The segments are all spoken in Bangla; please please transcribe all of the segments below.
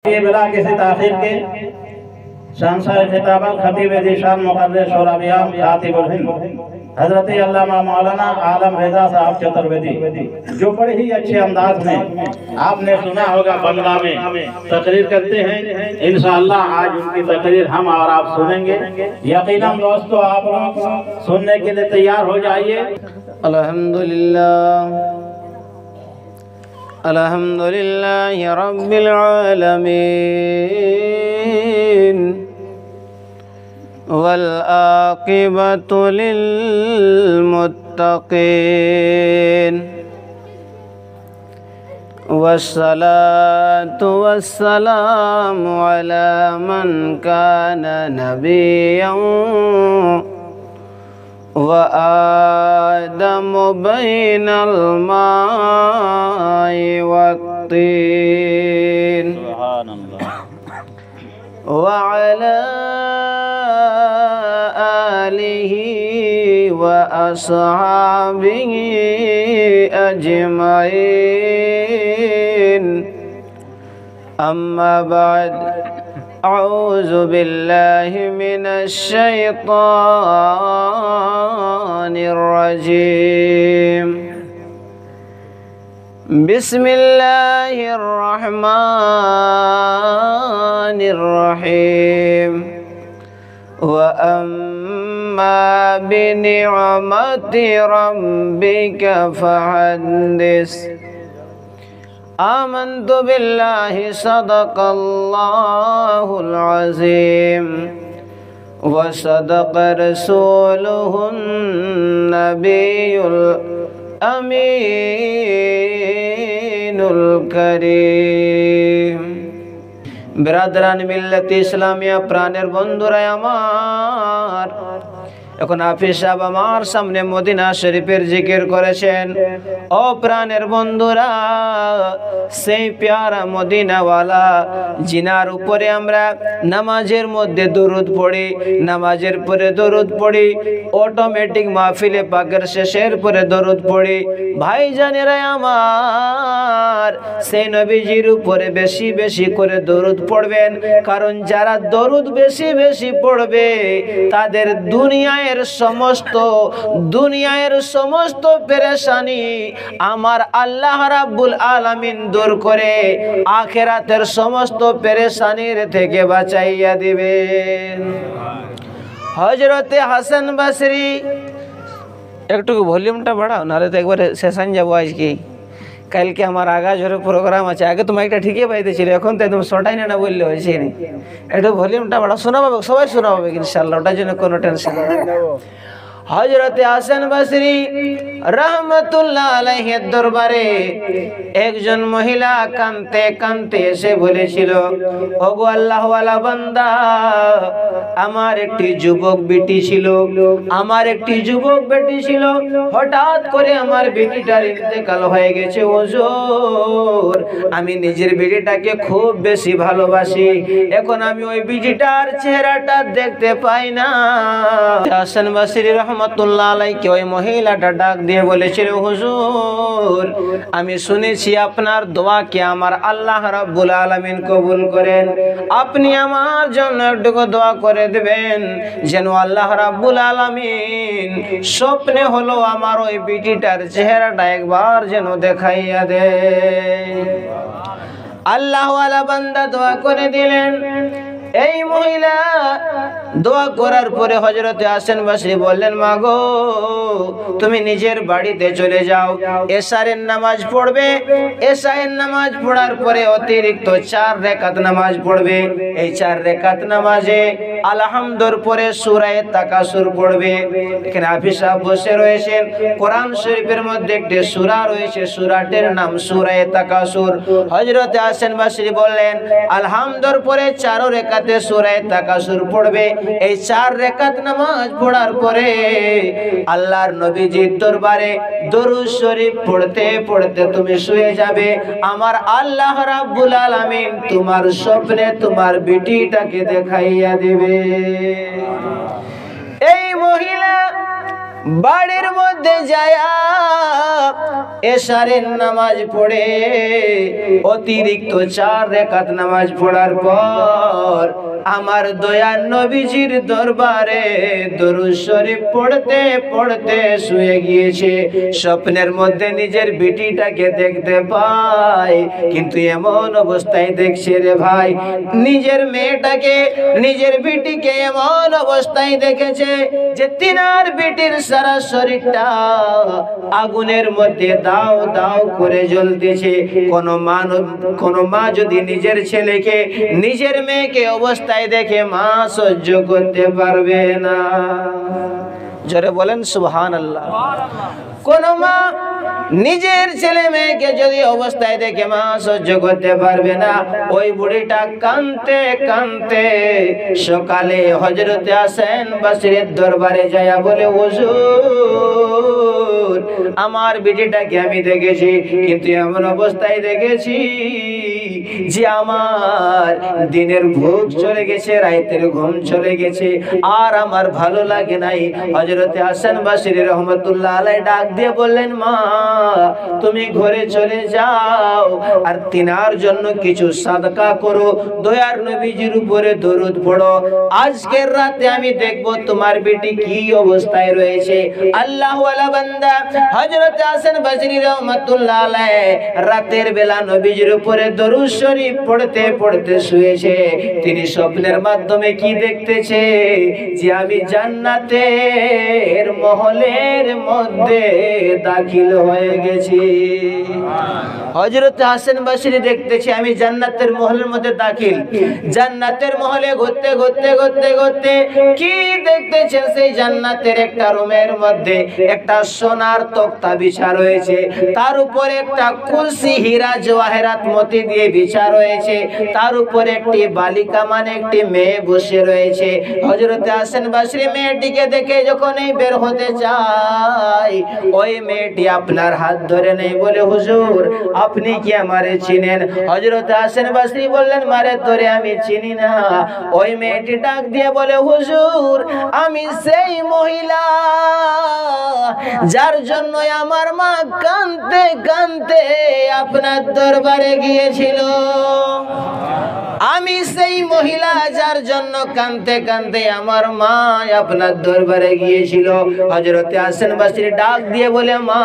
ये बिला किसी ताखिर के शानसार खिताबत खतीब ज़ीशान मुक़र्रिर शोराबियाम खातिबुल हिंद हज़रत अल्लामा मौलाना आलम रज़ा साहब चतुर्वेदी जो बड़े ही अच्छे अंदाज में आपने सुना होगा बंगला में तकरीर करते हैं। इंशाअल्लाह आज उनकी तकरीर हम और आप सुनेंगे। यकीनन दोस्तों आप लोग सुनने के लिए तैयार हो जाइए। अल्हम्दुलिल्लाह अल्हम्दुलिल्लाहि रब्बिल आलमीन वल आक़िबतु लिल मुत्तक़ीन वस्सलातु वस्सलामु अला मन काना नबिय्यन व आदम बैनल माइ वत्तीन व अला आलिहि व अस्हाबिहि अजमईन अम्मा बाद अऊज़ु बिल्लाहि मिनश शैतानिर रजीम बिस्मिल्लाहिर रहमानिर रहीम व अम्मा बिनिअमति रब्बिका फहद्दिस आमन्तु बिल्लाहि सदक़ल्लाहुल अज़ीम व सदक़ रसूलुहुन नबियुल अमीनुल करीम। बिरादरान मिल्लत इस्लामिया प्राणेर बंधुरा आमार এখন হাফিজ সাহেব আমার সামনে মদিনা শরীফের জিকির করেছেন। ও প্রাণের বন্ধুরা, সেই প্যারা মদিনাওয়ালা জিনার উপরে আমরা নামাজের মধ্যে দরুদ পড়ি, নামাজের পরে দরুদ পড়ি, অটোমেটিক মাহফিলে পাকের শেষের পরে দরুদ পড়ি। ভাইজানেরা আমার, সেই নবীজির উপরে বেশি বেশি করে দরুদ পড়বেন, কারণ যারা দরুদ বেশি বেশি পড়বে তাদের দুনিয়ায় দুনিয়ার সমস্ত পেরেশানি আমার আল্লাহ রাব্বুল আলামিন দূর করে আখিরাতের সমস্ত পেরেশানির থেকে বাঁচাইয়া দিবেন। হযরতে হাসান বসরি, একটু ভলিউমটা বাড়াও, নাহলে তো একবারে শেষান যাবো আজকে। কালকে আমার আগা ঝরে প্রোগ্রাম আছে, আগে তো মাইকটা ঠিকই পাইতেছিল, এখন তো একদম শটাই না বললে হয়েছে। একটু ভলিউমটা বাড়াও, শোনা পাবে, সবাই শোনা পাবে ইনশাআল্লাহ, ওটার জন্য কোনো টেনশন নেই। হযরতে হাসান বসরি রহমাতুল্লাহ আলাইহির দরবারে একজন মহিলা কাঁদতে কাঁদতে এসে বলেছিল, ওগো আল্লাহওয়ালা বান্দা, আমার একটি যুবক বেটি ছিল, হঠাৎ করে আমার বেটিটার ইন্তেকাল হয়ে গেছে হুজুর। আমি নিজের বেটিটাকে খুব বেশি ভালোবাসি, এখন আমি ওই বেটিটার চেহারাটা দেখতে পাই না। হাসান বসরি রহমাতুল্লাহ আলাইহি ওই মহিলাটা ডাক দিয়ে বলেছিল, হুজুর আমি শুনেছি আপনার দোয়াকে আমার আল্লাহ রাব্বুল আলামিন কবুল করেন, আপনি আমার জন্য একটু দোয়া করে দেবেন যেন আল্লাহ রাব্বুল আলামিন স্বপ্নে হলো আমার ওই বিটিটার চেহারাটা একবার যেন দেখাইয়া দেয়। আল্লাহওয়ালা বান্দা দোয়া করে দিলেন। এই মহিলা দোয়া করার পরে হযরতে হাসান বসরি বললেন, মা গো তুমি নিজের বাড়িতে চলে যাও, এশারের নামাজ পড়বে, এশারের নামাজ পড়ার পরে অতিরিক্ত 4 রাকাত নামাজ পড়বে। এই 4 রাকাত নামাজে আলহামদুর পরে সূরা তাকাসুর পড়বে। এখানে হাফিজ সাহেব বসে রয়েছেন, কোরআন শরীফের মধ্যে একটি সূরা রয়েছে, সূরাটির নাম সূরা তাকাসুর। হযরতে হাসান বসরি বললেন, আলহামদুর পরে 4 রাকাতে সূরা তাকাসুর পড়বে। এই 4 রাকাত নামাজ পড়ার পরে আল্লাহর নবীজির দরবারে দরুদ শরীফ পড়তে পড়তে তুমি শুয়ে যাবে। আমার আল্লাহ রাব্বুল আলামিন তোমার স্বপ্নে তোমার বেটিটাকে দেখাইয়া দিবে। এই মহিলা বাড়ির মধ্যে যায়া এশারের নামাজ পড়ে অতিরিক্ত 4 রাকাত নামাজ পড়ার পর আমার দয়ার নবীজির দরবারে দরুদ শরীফ পড়তে পড়তে শুয়ে গিয়েছে। স্বপ্নের মধ্যে নিজের বেটিটাকে দেখতে পায়, কিন্তু এমন অবস্থায় দেখছে রে ভাই, নিজের মেয়েটাকে, নিজের বেটিকে এমন অবস্থায় দেখেছে যে তিনার বেটির সারা শরীরটা আগুনের মধ্যে দাও দাও করে জ্বলতেছে। কোন মা যদি নিজের ছেলেকে, নিজের মেয়েকে অবস্থায় দেখে মা সহ্য করতে পারবে না। জোরে বলেন সুবহানাল্লাহ। কোন মা নিজের ছেলে মেয়েকে যদি অবস্থায় দেখে মা সহ্য করতে পারবে না। ওই বুড়িটা কাঁদতে কাঁদতে সকালে হযরতে হাসান বসরির দরবারে যায় বলে, হুজুর আমার বেটিটাকে আমি দেখেছি, কিন্তু এমন অবস্থায় দেখেছি যে আমার দিনের ভোগ চলে গেছে, রাতের ঘুম চলে গেছে, আর আমার ভালো লাগে নাই। হযরতে হাসান বসরি রহমাতুল্লাহ আলাইহি ডাক দিয়ে বললেন, মা তুমি ঘরে চলে যাও আর তিনার জন্য কিছু সাদকা করো, দয়ার নবীজির উপরে দরুদ পড়ো। আজকের রাতে আমি দেখব তোমার বেটি কি অবস্থায় রয়েছে। আল্লাহ ওয়ালা বান্দা হযরতে হাসান বসরি রহমাতুল্লাহ আলাইহি রাতের বেলা নবীজির উপরে দরুদ শরীফ পড়তে পড়তে শুয়েছে। তিনি স্বপ্নের মাধ্যমে কি দেখতেছে যে আমি জান্নাতের মহলের মধ্যে দাখিল হয়ে গেছি। হযরত হাসান বসরি দেখতেছে আমি জান্নাতের মহলের মধ্যে দাখিল। জান্নাতের মহলে ঘুরতে ঘুরতে ঘুরতে ঘুরতে কি দেখতেছে, সেই জান্নাতের একটা রুমের মধ্যে একটা সোনার তক্তা বিছা রয়েছে, তার উপরে একটা কুরসি হীরা জওয়াহরাত মতি দিয়ে বিছা রয়েছে, তার উপরে একটি বালিকা মানে একটি মেয়ে বসে রয়েছে। হযরত হাসান বসরি মেয়েটিকে দেখে যখনই বের হতে চায়, ওই মেয়েটি আপনার হাত ধরে নেই বলে, হুজুর আপনি কি আমারে চিনেন? হযরত হাসান বসরি বললেন, মারে তোরে আমি চিনি না। ওই মেয়েটি ডাক দিয়ে বলে, হুজুর আমি সেই মহিলা যার জন্য আমার মা কাঁদতে কাঁদতে আপনার দরবারে গিয়েছিল। আমি সেই মহিলা যার জন্য কাঁদতে কাঁদতে আমার মা আপনার দরবারে গিয়েছিল। হযরতে হাসান বসরি ডাক দিয়ে বলে, মা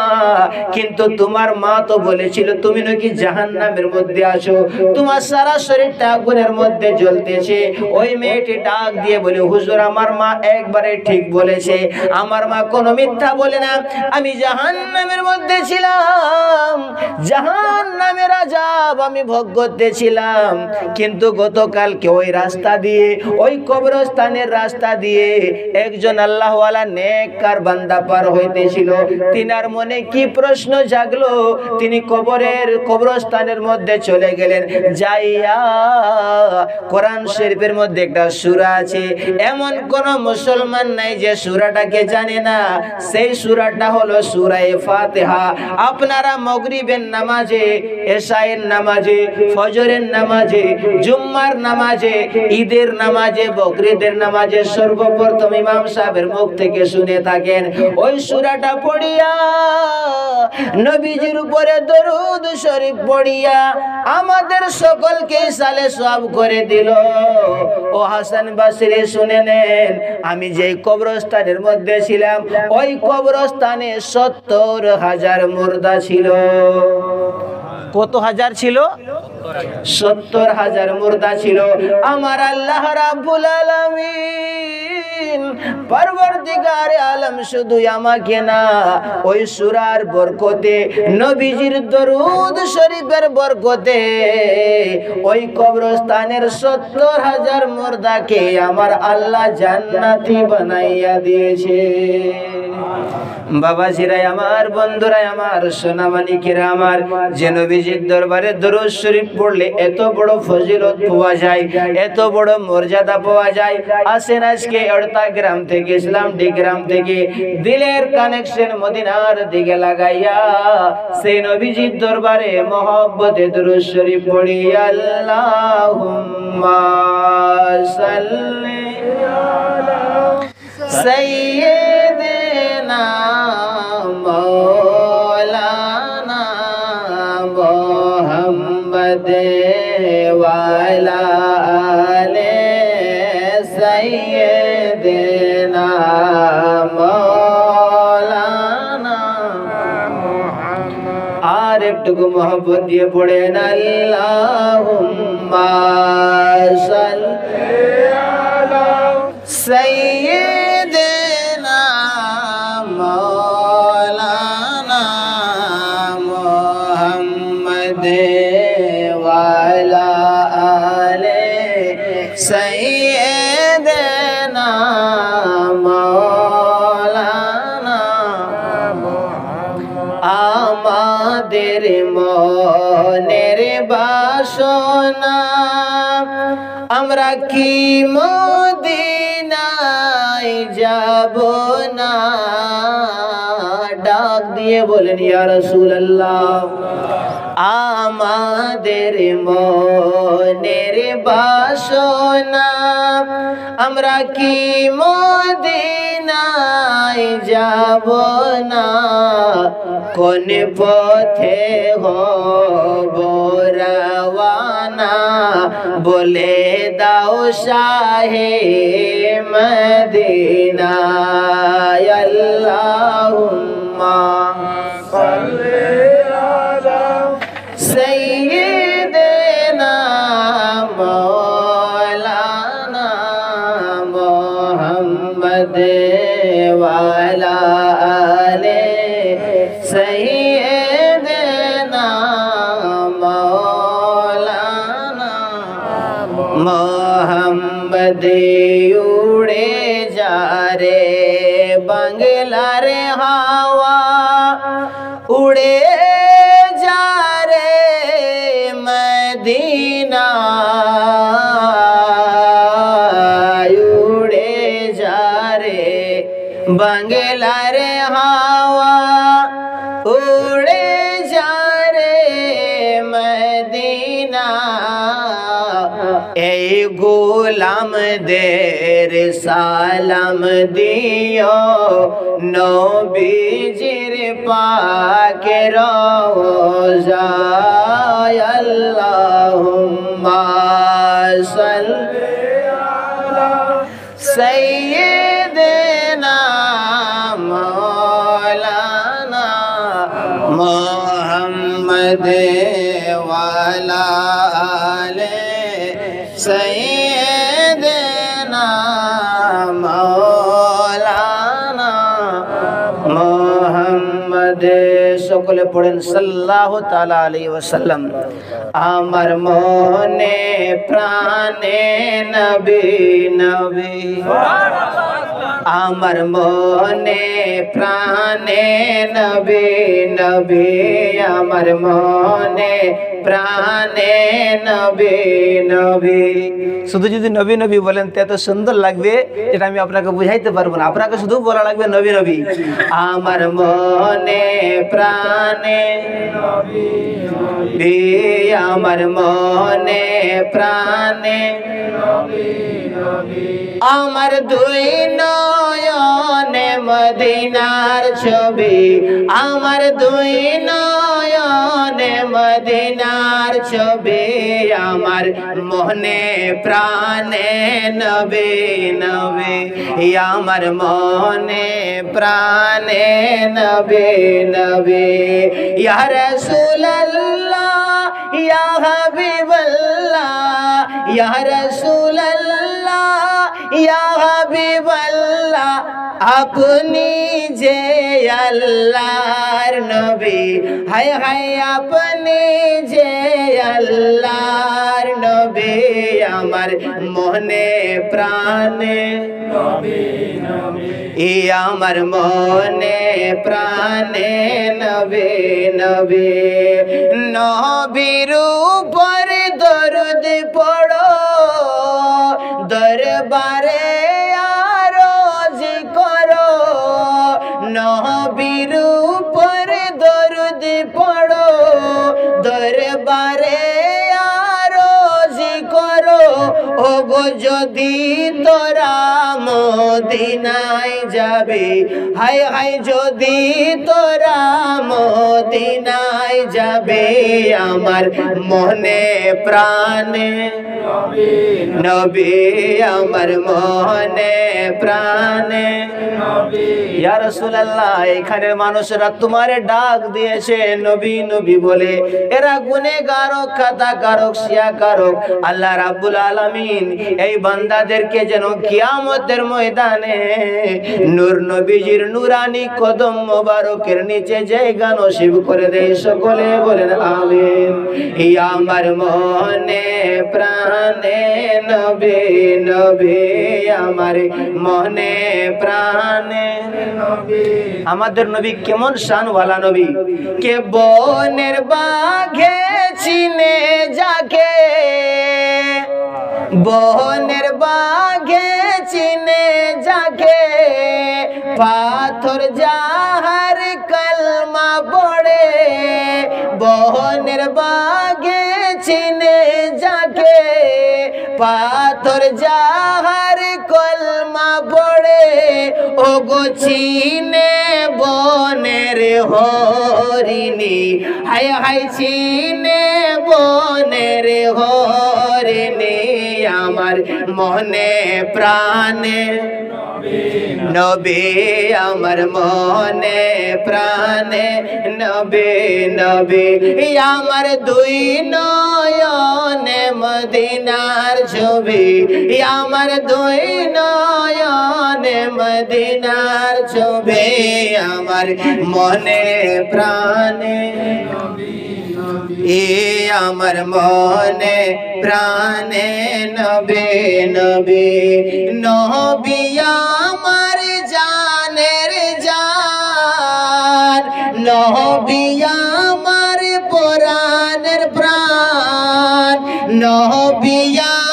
কিন্তু তোমার মা তো বলেছিল তুমি নাকি জাহান্নামের মধ্যে আছো, তোমার সারা শরীরটা আগুনের মধ্যে জ্বলতেছে। ওই মেয়েটি ডাক দিয়ে বলে, হুজুর আমার মা একবারে ঠিক বলেছে, আমার মা কোনো মিথ্যা বলে না। আমি জাহান্নামের মধ্যে ছিলাম, জাহান্নামের আযাব আমি ভোগ করতেছিলাম, কিন্তু গতকালকে ওই রাস্তা দিয়ে, ওই কবরস্থানের রাস্তা দিয়ে একজন আল্লাহওয়ালা নেককার বান্দা পার হইতেছিল। তিনার মনে কি প্রশ্ন জাগলো, তিনি কবরস্থানের মধ্যে চলে গেলেন। যাইয়া কোরআন শরীফের মধ্যে একটা সূরা আছে, এমন কোন মুসলমান নাই যে সূরাটাকে জানে না। সেই সূরাটা হলো সূরা ফাতিহা। আপনারা মাগরিবের নামাজে, এশায়ের নামাজে, ফজরের নামাজে, জুম্মার নামাজে, ঈদের নামাজে, বকরিদের নামাজে সর্বপ্রথম ইমাম সাহেবের মুখ থেকে শুনে থাকেন। ওই সূরাটা পড়িয়া নবীজির উপরে দরুদ শরীফ পড়িয়া আমাদের সকলকে সালে সওয়াব করে দিল। ও হাসান বসরি শুনে নেন, আমি যেই কবরস্থানের মধ্যে ছিলাম, ওই কবরস্থানে 70,000 মুর্দা ছিল। কত হাজার ছিল? 70,000 মুর্দা ছিল। আমার আল্লাহ রাব্বুল আলামিন পরবর্তীকারে আলম শুধু আমাকে না, ওই সূরার বরকতে, নবীজির দরুদ শরীফের বরকতে ওই কবরস্থানের 70,000 মুর্দাকে আমার আল্লাহ জান্নাতি বানাইয়া দিয়েছে। বাবাজিরা আমার, বন্ধুরা আমার, সোনামানিকেরা আমার, যে নবীজির দরবারে দরুদ শরীফ পড়লে এত বড় ফজিলত পাওয়া যায়, এত বড় মর্যাদা পাওয়া যায়। আসেন আজকে এড়তা গ্রাম থেকে, ইসলামডি গ্রাম থেকে দিলের কানেকশন মদিনার দিকে লাগাইয়া সেই নবীজির দরবারে মহব্বতে দরুদ শরীফ পড়ি। আল্লাহুম্মা সাল্লি আলা সাইয়্যিদিনা একটুকু মোহব্বত দিয়ে পড়েন আল্লাহুম্মা সাল্লি আলা সাইয়্যিদিনা মাওলানা মুহাম্মদ ওয়া আলা আলি সাইয়্যিদিনা মাওলানা আমাদের মনের বাসনা আমরা কি মদিনায় যাব না ডাক দিয়ে বলেন ইয়া রাসূলুল্লাহ আমাদের মনের বাসনা আমরা কি মদিনায় যাব না কোন পথে হব রওয়ানা বলে দাও শাহে মদিনা আল্লাহুম্মা সাল্লি আলা সাইয়্যিদিনা মাওলানা মুহাম্মদ ওয়া আলা আলি সাইয়্যিদিনা মাওলানা মুহাম্মদ উড়ে যা রে বাংলার হাওয়া উড়ে যা রে মদিনা উড়ে যা রে বাংলার হাওয়া উড়ে যা রে মদিনা এই গোলামদের সালাম দিও নবীজির পাকে রওজায় আল্লাহুম্মা সাল্লি আলা সাইয়্যিদিনা মাওলানা মুহাম্মদ ওয়া আলা আলি সাইয়্যিদিনা মাওলানা মুহাম্মদ সকলে পড়েন সাল্লাল্লাহু তাআলা আলাইহি ওয়াসাল্লাম আমার মনে প্রাণে নবী নবী আমার মনে প্রাণে নবী নবী আমার মনে প্রাণে নবী নবী শুধু যদি নবী নবী বলেন তে এত সুন্দর লাগবে যেটা আমি আপনাকে বুঝাইতে পারবো না আপনাকে শুধু বলা লাগবে নবী নবী আমার মনে প্রাণে নবী নবী আমার মনে প্রাণে নবী নবী আমার দুই নয়নে মদিনার ছবি আমার দুই নয়নে মদিনার ছবি আমার মনে প্রাণে নবী নবী আমার মনে প্রাণে নবী নবী ইয়া রাসূলুল্লাহ ইয়া হাবিবাল্লাহ ইয়া রাসূলুল্লাহ ইয়া হাবিবাল্লাহ আপনি যে আল্লাহর নবী হায় হায় আপনি যে আল্লাহর নবী আমার মনে প্রাণে নবী নবী আমার মনে প্রাণে নবী নবী নবীর উপর দরুদ পড়ো দরবারে আরজ করো নবীর উপর দরুদ পড়ো দরবারে আরজ করো ও গো যদি তোরা মদিনায় যাবে, হায় হায় যদি তোরা মদিনায় যাবে, আমার মনে প্রাণে নবী, আমার মনে প্রাণে নবী। ইয়া রাসূলুল্লাহ, এখানের মানুষরা তোমারে ডাক দিয়েছে নবী নবী বলে, এরা গুনাহগারক, খাতাকারক, শিয়াকারক। আল্লাহ রাব্বুল আলামিন এই বান্দাদেরকে যেন কিয়ামতের ময়দানে নূর নবীজির নুরানি কদম মোবারকের নিচে জায়গা নসিব করে দেয়। সকলে বলেন আমিন। ইয়া আমার মনে প্রাণে নবী নবী, আমার মনে প্রাণে নবী। আমাদের নবী কেমন শানওয়ালা নবী, কে বনের বাঘে চিনে যাকে, বনের বাঘে চিনে যাকে, পাথর যাহার কলমা পড়ে, বনের বাঘে চিনে যাকে, পাথর যাহার কলমা পড়ে, ও গো চিনে বনের হরিণী, হায় হায় চিনে বনের হরিণী, আমার মনে প্রাণে নবী, আমার মনে প্রাণে নবী নবী। আমার দুই নয়নে মদিনার ছবি, আমার দুই নয়নে মদিনার ছবি, আমার মনে প্রাণে এ আমার মনে প্রাণে নবী নবী নবী, আমার জানের জান নবী, আমার পরাণের প্রাণ নবী,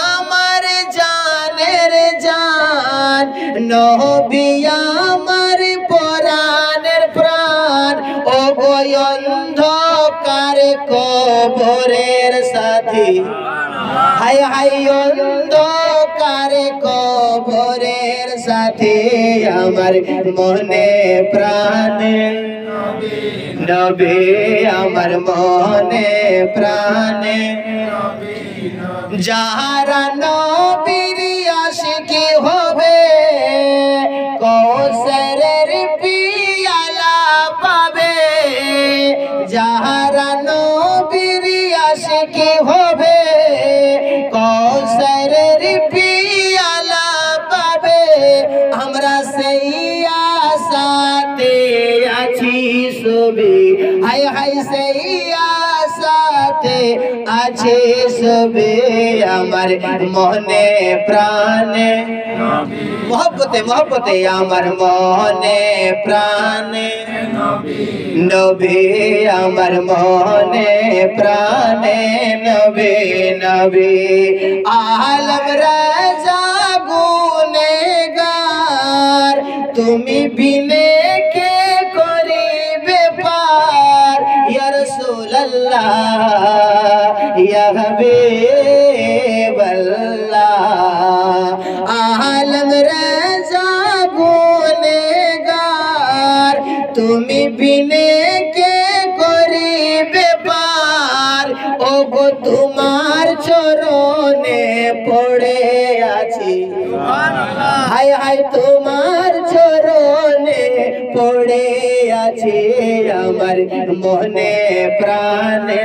আমার জানের জান নবী, আমার পরাণের প্রাণ। ও গো অন্ধকার কবরের সাথী, হায় হায় অন্ধকার কবরের সাথী, আমার মনে প্রাণে নবী, আমার মনে প্রাণে। যাহারা নবীর আশিকি হবে, কৌশলের পিয়ালা পাবে, যাহারা নবীর আশিকি হবে, কৌশলের পিয়ালা পাবে। আমরা সেই আশাতে আছি সবে, হায় হায় সেই আশাতে আছে সবে, আমার মনে প্রাণে মহব্বতে মহব্বতে, আমার মনে প্রাণে নবী, আমার মনে প্রাণে নবী নবী। আলম রাজা গুনেগার, তুমি বিনে কে করিবে পার, ইয়া রাসূলুল্লাহ ইয়া হাবিবাল্লাহ। আলম রাজা গুনেগার, তুমি বিনে কে করিবে পার, ও গো তোমার চরণে পড়ে আছি, হায় হায় তোমার চরণে পড়ে আছে, আমার মনে প্রাণে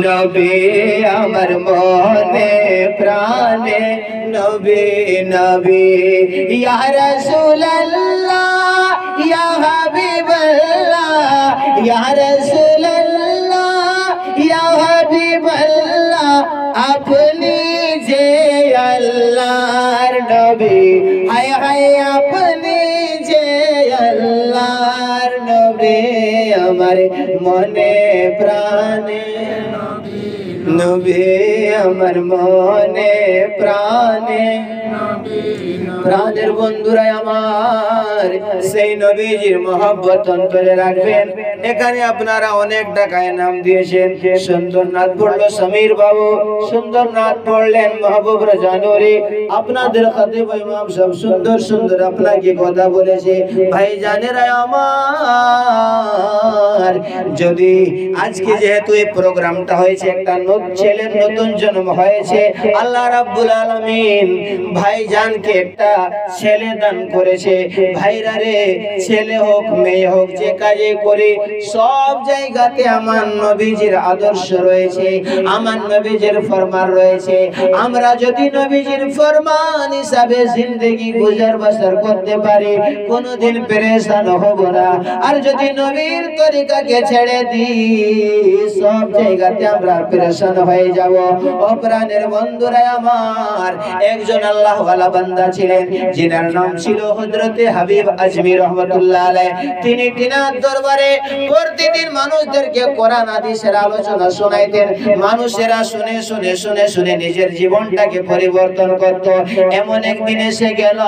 নবী, আমার মনে প্রাণে নবী নবী। ইয়া রাসূলুল্লাহ ইয়া হাবিবাল্লাহ, ইয়া রাসূলুল্লাহ ইয়া হাবিবাল্লাহ, আপনি যে আল্লাহর নবী, হায় হায় আপনি যে আল্লাহর নবী, আমার মনে প্রাণে নবী আমার মনে প্রাণে, প্রাণের বন্ধুরা আমার সেই নবীজির মহব্বত অন্তরে রাখবেন। এখানে আপনারা অনেক টাকায় নাম দিয়েছেন। সুন্দর নাথ পড়লো সমীর বাবু, সুন্দর নাথ পড়লেন মাহবুব রাজা নুরি, আপনাদের খাতিব ইমাম সব সুন্দর সুন্দর আপনাকে কথা বলেছে। ভাই জানেরা আমার, যদি আজকে যেহেতু এই প্রোগ্রামটা হয়েছে, একটা ছেলের নতুন জন্ম হয়েছে, আল্লাহ রাব্বুল আলামিন ভাইজানকে একটা ছেলে দান করেছে। ভাইরা রে, ছেলে হোক মেয়ে হোক, যে কাজে করে সব জায়গাতে আমার নবীজির আদর্শ রয়েছে, আমার নবীজির ফরমান রয়েছে। আমরা যদি নবীজির ফরমান হিসাবে জিন্দেগি গুজার বসর করতে পারি, কোনোদিন পেরেশান হব না। আর যদি নবীর তরিকাকে ছেড়ে দিই, সব জায়গাতে আমরা পেরেশান হয়ে যাব। অপরাণের বন্ধুরা আমার, একজন আল্লাহ ওয়ালা বান্দা ছিলেন, যিনার নাম ছিল হযরতে হাবিব আজমি রহমাতুল্লাহ আলাইহি। তিনি তিনার দরবারে প্রতিদিন মানুষদেরকে কোরআন হাদিসের আলোচনা শোনাইতেন। মানুষেরা শুনে শুনে শুনে শুনে নিজের জীবনটাকে পরিবর্তন করত। এমন একদিন এসে গেল,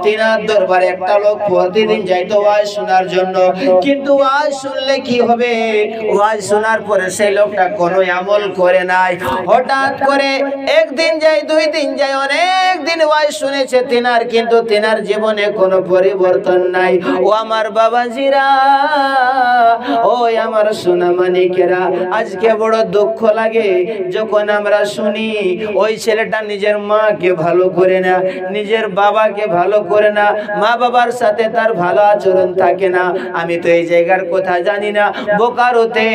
তিনার দরবারে একটা লোক প্রতিদিন যাইতো ওয়াজ শোনার জন্য। কিন্তু ওয়াজ শুনলে কি হবে? ওয়াজ শোনার পরে সেই লোকটা কোনো আমল করে নাই। হঠাৎ করে একদিন যায়, দুই দিন যায়, অনেক দিন ওয়াজ শুনেছে তিনার, কিন্তু তিনার জীবনে কোনো পরিবর্তন নাই। ও আমার বাবাজিরা, ওই আমার সোনা মানিকেরা, আজকে বড় দুঃখ লাগে যখন আমরা শুনি ওই ছেলেটা নিজের মাকে ভালো করে না, নিজের বাবাকে ভালো করে না, মা বাবার সাথে তার ভালো আচরণ থাকে না। আমি তো এই জায়গার কথা জানি না। বোকারোতে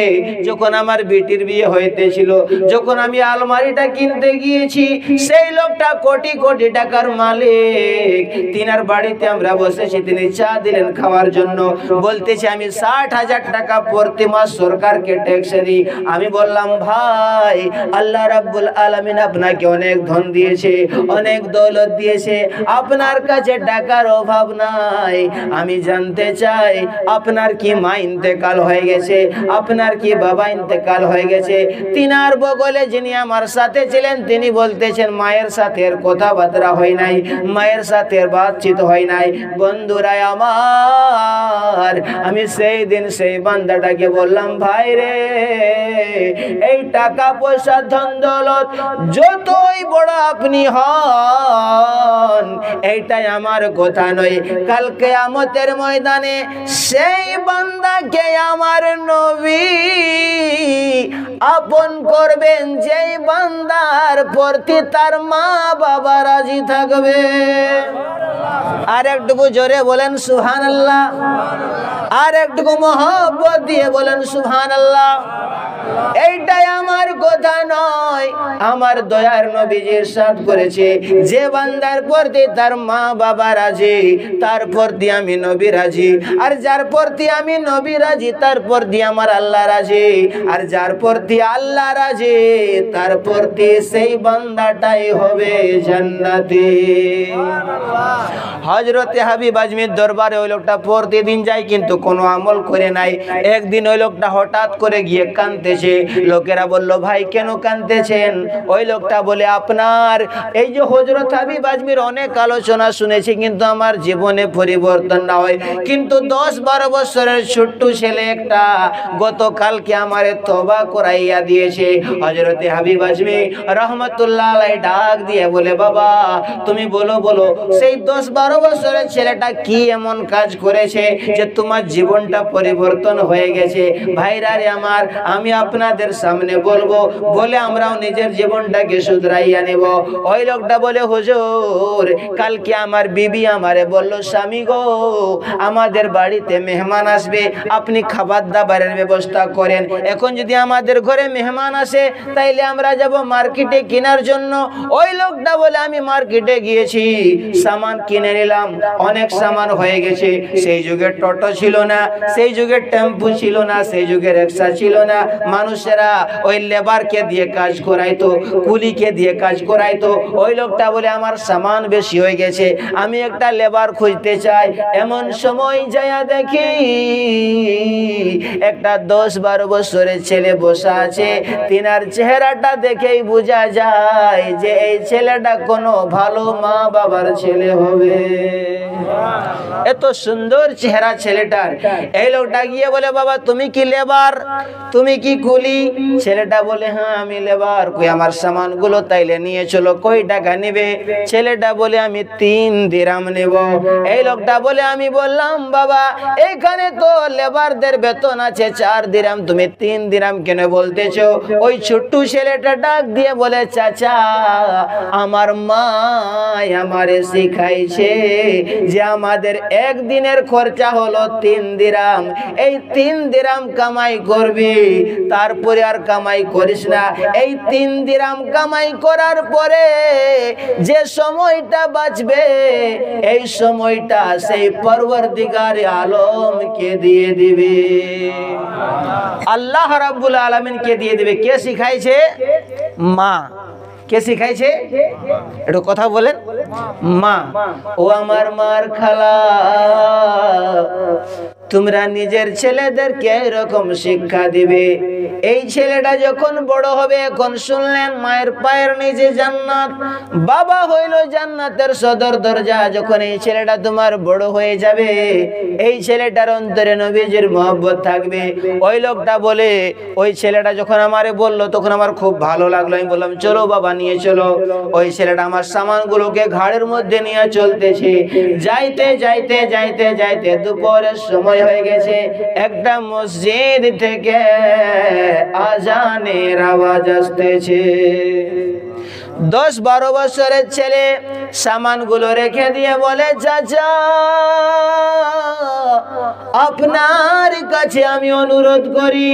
যখন আমার বেটির বিয়ে হইতেছিল, যখন আমি আলমারিটা কিনতে গিয়েছি, সেই লোকটা কোটি কোটি টাকার মালিক, তিনার বাড়িতে আমরা বসেছি, তিনি চা দিলেন খাওয়ার জন্য। বলতেছে আমি 60,000 টাকা প্রতি মাস সরকারকে ট্যাক্স দিই। আমি বললাম ভাই, আল্লাহ রাব্বুল আলামিন আপনাকে অনেক ধন দিয়েছে, অনেক দৌলত দিয়েছে, আপনার কাছে টাকার অভাব নাই। আমি জানতে চাই আপনার কি মা ইন্তেকাল হয়ে গেছে, আপনার কি বাবা ইন্তেকাল হয়ে গেছে? তিনার বগলে যিনি আমার সাথে ছিলেন, তিনি বলতেছেন মায়ের সাথে কথাবার্তা হয় নাই, মায়ের সাথে বাতচিত হয় নাই। বন্ধুরা আমার, আমি সেই দিন সেই বান্দাটাকে বললাম ভাই রে, এই টাকা পয়সা ধন দৌলত যতই বড় আপনি হন, এইটাই আমার কথা নয়। কাল কিয়ামতের ময়দানে সেই বান্দাকে আমার নবী আপন করবেন, যেই বান্দার প্রতি তার মা বাবা রাজি থাকবে। আর একটুকু জোরে বলেন সুবহানাল্লাহ, আর একটুকু মহব্বত দিয়ে বলেন সুবহানাল্লাহ। এইটাই আমার কথা নয়, আমার দয়ার নবীজি ইরশাদ করেছে, যে বান্দার প্রতি তার মা বাবা রাজি, তার প্রতি আমি নবী রাজি। আর যার প্রতি আমি নবী রাজি, তার প্রতি আমার আল্লাহ রাজি। আর যার প্রতি আল্লাহ রাজি, তার প্রতি সেই বান্দাটাই হবে জান্নাতি। হযরতে হাবিব আজমির দরবারে ওই লোকটা প্রতিদিন যায়, কিন্তু কোনো আমল করে নাই। একদিন ওই লোকটা হঠাৎ করে গিয়ে কাঁদতেছে। লোকেরা বলল ভাই কেন কাঁদতেছেন? ওই লোকটা বলে আপনার এই যে হযরত হাবিব আজমির অনেক আলোচনা শুনেছি, কিন্তু আমার জীবনে পরিবর্তন না হয়। কিন্তু 10-12 বছরের ছোট্ট ছেলে একটা গতকালকে আমারে তওবা করাইয়া দিয়েছে। হযরতে হাবিব আজমি রহমাতুল্লাহ আলাইহি ডাক দিয়ে বলে বাবা তুমি বলো বলো, সেই 10-12 বছরের ছেলেটা কি এমন কাজ করেছে যে তোমার জীবনটা পরিবর্তন হয়ে গেছে? ভাইরা রে আমার, আমি আপনাদের সামনে বলবো, বলে আমরাও নিজের জীবনটাকে শুধরাইয়া নেব। ওই লোকটা বলে হুজুর, কালকে আমার বিবি আমারে বলল স্বামী গো, আমাদের বাড়িতে মেহমান আসবে, আপনি খাবার দাবারের ব্যবস্থা করেন। এখন যদি আমাদের ঘরে মেহমান আসে, তাইলে আমরা যাব মার্কেটে কেনার জন্য। ওই লোকটা বলে আমি মার্কেটে গিয়েছি, সামান কিনে নিলাম, অনেক সামান হয়ে গেছে। সেই যুগে টোটো ছিল না, সেই যুগে টেম্পু ছিল না, সেই যুগে রিকশা ছিল না, মানুষেরা ওই লেবারকে দিয়ে কাজ করাইতো, কুলিকে দিয়ে কাজ করাইতো। ওই লোকটা বলে আমার সামান বেশি হয়ে গেছে, আমি একটা লেবার খুঁজতে চাই। এমন সময় যায়া দেখি একটা 10-12 বছরের ছেলে বসা আছে। তিনার চেহারাটা দেখেই বোঝা যায় যে এই ছেলেটা কোনো ভালো মা বাবার ছেলে হবে। এত সুন্দর চেহারা ছেলেটার। এই লোকটা গিয়ে বলে বাবা তুমি কি লেবার, তুমি কি কুলি? ছেলেটা বলে হ্যাঁ আমি লেবার। কই আমার সামানগুলো তাইলে নিয়ে চলো, কই টাকা নিবে? ছেলেটা বলে আমি 3 দিরহাম নেব। এই লোকটা বলে আমি বললাম বাবা এইখানে তো লেবারদের বেতন আছে 4 দিরহাম, তুমি 3 দিরহাম কেন বলতেছো? ওই ছোট্ট ছেলেটা ডাক দিয়ে বলে চাচা আমার মা আমারে শিখাইছে যে আমাদের একদিনের খরচা হলো 3 দিরহাম। এই 3 দিরহাম কামাই করবি, তারপরে আর কামাই করিস না। এই 3 দিরহাম কামাই করার পরে যে সময়টা বাঁচবে এই সময়টা সেই পরওয়ারদিগার আলমকে দিয়ে দিবে, আল্লাহ রাব্বুল আলামিনকে দিয়ে দিবে। কে শিখাইছে? মা। কে শিখাইছে? একটু কথা বলেন। মা। ও আমার মার খালা, তোমরা নিজের ছেলেদেরকে এরকম শিক্ষা দিবে। এই ছেলেটা যখন বড় হবে, এখন শুনলেন মায়ের পায়ের নিচে জান্নাত, বাবা হইল জান্নাতের সদর দরজা। যখন এই ছেলেটা তোমার বড় হয়ে যাবে এই ছেলেটার অন্তরে নবীজির মহব্বত থাকবে। ওই লোকটা বলে ওই ছেলেটা যখন আমারে বলল তখন আমার খুব ভালো লাগলো। আমি বললাম চলো বাবা নিয়ে চলো। ওই ছেলেটা আমার সামানগুলোকে ঘাড়ের মধ্যে নিয়ে চলতেছে। যাইতে যাইতে যাইতে যাইতে দুপুরের সময় হয়ে গেছে। একটা মসজিদ থেকে আজানের আওয়াজ আসতেছে। 10-12 বছরের ছেলে সামানগুলো রেখে দিয়ে বলে চাচা আপনার কাছে আমি অনুরোধ করি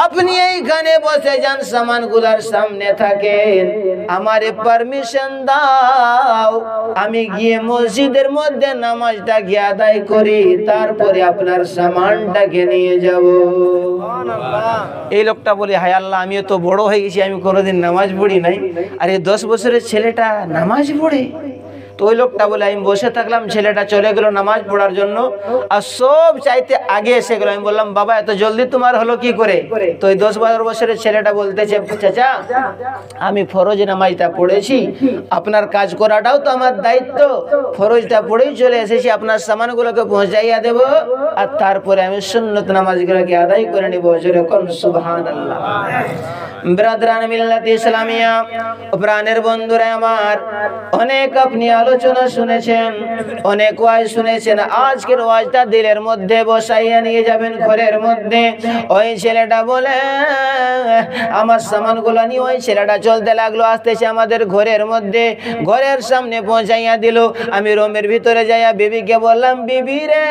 আপনি এইখানে বসে যান, সামানগুলার সামনে থাকেন, আমারে পারমিশন দাও, আমি গিয়ে মসজিদের মধ্যে নামাজটা গিয়ে আদায় করি, তারপরে আপনার সামানটাকে নিয়ে যাব। এই লোকটা বলে হায় আল্লাহ আমিও তো বড় হয়ে গেছি, আমি কোনোদিন নামাজ পড়ি নাই, আর এই 10 বছরের ছেলেটা নামাজ পড়ে। তো ওই লোকটা বলে আমি বসে থাকলাম, ছেলেটা চলে গেল নামাজ পড়ার জন্য, আর সব চাইতে আগে এসে গেল। আমি বললাম বাবা এত জলদি তোমার হলো কি করে? তো ওই 10-12 বছরের ছেলেটা বলতেছে চাচা আমি ফরজ নামাজটা পড়েছি, আপনার কাজ করাটাও তো আমার দায়িত্ব, ফরজটা পড়েই চলে এসেছি, আপনার সামানগুলোকে পৌঁছাইয়া দেব আর তারপরে আমি সুন্নত নামাজগুলোকে আদায় করে নিব। যেরকম সুবহানাল্লাহ। ব্রাদরান মিল্লাত ইসলামিয়া, প্রাণের বন্ধুরা আমার, অনেক আপনি আলোচনা শুনেছেন, অনেক ওয়াজ শুনেছেন, আজকের ওয়াজটা দিলের মধ্যে বসাইয়া নিয়ে যাবেন ঘরের মধ্যে। ওই ছেলেটা বলে আমার সামানগুলো নিয়ে ওই ছেলেটা চলতে লাগলো, আসতেছে আমাদের ঘরের মধ্যে, ঘরের সামনে পৌঁছাইয়া দিল। আমি রুমের ভিতরে যাইয়া বিবিকে বললাম বিবি রে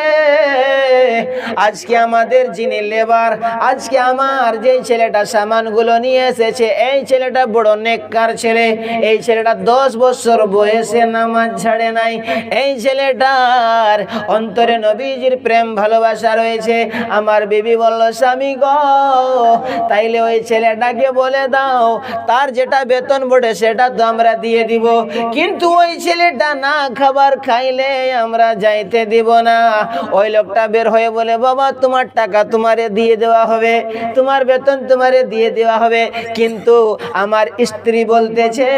আজকে আমাদের যিনি লেবার, আজকে আমার যে ছেলেটা সামানগুলো নিয়ে এসেছে এই ছেলেটা বড় নেককার ছেলে, এই ছেলেটা 10 বছর বয়সে নামাজ ছাড়ে নাই, এই ছেলেটার অন্তরে নবীজির প্রেম ভালোবাসা রয়েছে। আমার বিবি বলল স্বামী গো তাইলে ওই ছেলেটাকে বলে দাও তার যেটা বেতন বটে সেটা তো আমরা দিয়ে দিব, কিন্তু ওই ছেলেটা না খাবার খাইলে আমরা যাইতে দিব না। ওই লোকটা বের হয়ে বলে বাবা তোমার টাকা তোমারে দিয়ে দেওয়া হবে, তোমার বেতন তোমারে দিয়ে দেওয়া হবে, কিন্তু আমার স্ত্রী বলতেছে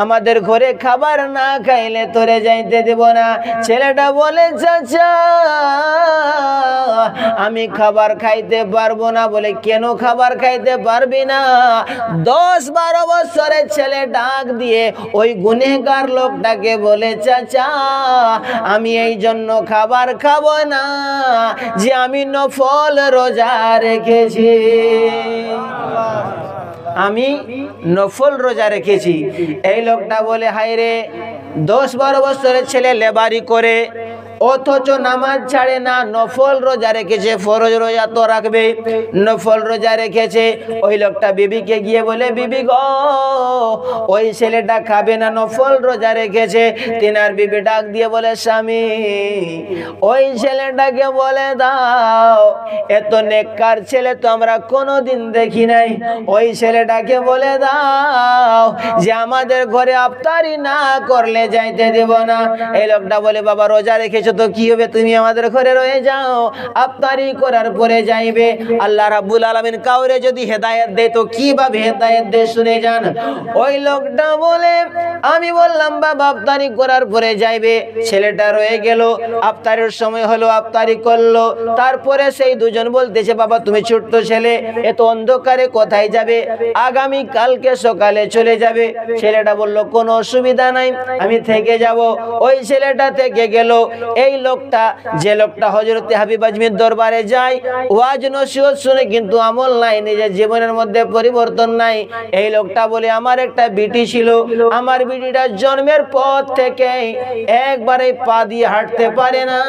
আমাদের ঘরে খাবার না খাইলে তোরে যাইতে দেব না। ছেলেটা বলে চাচা আমি খাবার খাইতে পারবো না। বলে কেন খাবার খাইতে পারবি না? 10-12 বছরের ছেলে ডাক দিয়ে ওই গুনেহগার লোকটাকে বলে চাচা আমি এই জন্য খাবার খাবো না যে আমি নফল রোজা রেখেছি, আমি নফল রোজা রেখেছি। এই লোকটা বলে হায় রে 10-12 বছরের ছেলে লেবারি করে, অথচ নামাজ ছাড়ে না, নফল রোজা রেখেছে, ফরজ রোজা তো রাখবে, নফল রোজা রেখেছে। ওই লোকটা বিবিকে গিয়ে বলে, বিবি গো, ওই ছেলেটা খাবে না, নফল রোজা রেখেছে। তিনার বিবি ডাক দিয়ে বলে, স্বামী ওই ছেলেটাকে বলে দাও, এত নেককার ছেলে তো আমরা কোনোদিন দেখি নাই, ওই ছেলেটাকে বলে দাও যে আমাদের ঘরে ইফতারি না করলে যাইতে দেব না। এই লোকটা বলে, বাবা রোজা রেখেছো তো কি হবে, তুমি আমাদের ঘরে রয়ে যাও, ইফতারি করার পরে যাইবে। আল্লাহ রাব্বুল আলামিন কাউরে যদি হেদায়েত দেয় তো কিভাবে হেদায়েত দেয় শুনে যান। ওই লোকটা বলে, আমি বললাম বাবা ইফতারি করার পরে যাইবে। ছেলেটা রয়ে গেল, ইফতারের সময় হলো, ইফতারি করলো। তারপরে সেই দুজন বলতেছে, বাবা তুমি ছোট্ট ছেলে, এত অন্ধকারে কোথায় যাবে, আগামী কালকে সকালে চলে যাবে। ছেলেটা বলল, কোনো অসুবিধা নাই, আমি থেকে যাব। ওই ছেলেটা থেকে গেল। এই লোকটা, যে লোকটা হযরতে হাবিব আজমির দরবারে যায়, ওয়াজ নসিহত শুনে কিন্তু আমল নাই, নিজের জীবনের মধ্যে পরিবর্তন নাই। এই লোকটা বলে, আমার একটা বিটি ছিল, আমার বিটিটা জন্মের পর থেকে একবারে পা দিয়ে হাঁটতে পারে না,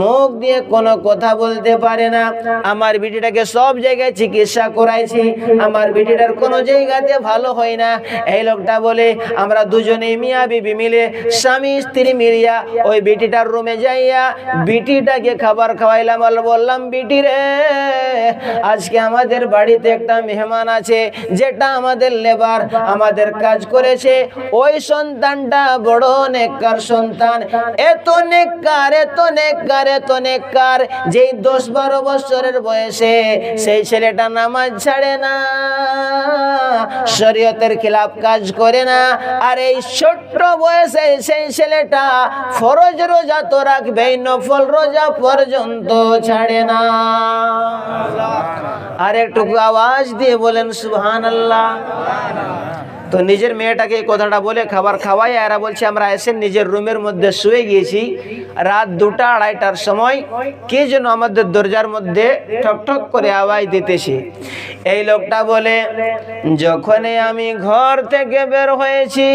মুখ দিয়ে কোনো কথা বলতে পারে না। আমার বিটিটাকে সব জায়গায় চিকিৎসা করাইছি, আমার বিটিটার কোনো জায়গাতে ভালো হয় না। এই লোকটা বলে, আমরা দুজনে মিয়া বিবি মিলে, স্বামী স্ত্রী মিলিয়া ওই বিটিটার রুমে যাইয়া বিটিটাকে খাবার খাওয়াইলাম। বললাম, বিটি রে, আজকে আমাদের বাড়িতে একটা মেহমান আছে, যেটা আমাদের লেবার, আমাদের কাজ করেছে। ওই সন্তানটা বড় নেককার সন্তান, এত নেককার, এত নেককার, এত নেককার, যেই 10-12 বছরের বয়সে সেই ছেলেটা নামাজ ছাড়ে না, শরীয়তের খিলাফ কাজ করে না। আর এই ছোট্ট বয়সে সেই ছেলেটা ফরজ রোজা তো রাখবেই, নফল রোজা পর্যন্ত ছাড়ে না। আর একটু আওয়াজ দিয়ে বলেন সুবহানাল্লাহ। তো নিজের মেয়েটাকে এই কথাটা বলে খাবার খাওয়াই, এরা বলছে আমরা এসে নিজের রুমের মধ্যে শুয়ে গিয়েছি। রাত 2টা-2:30টার সময় কে যেন আমাদের দরজার মধ্যে ঠক ঠক করে আওয়াজ দিতেছে। এই লোকটা বলে, যখনই আমি ঘর থেকে বের হয়েছি,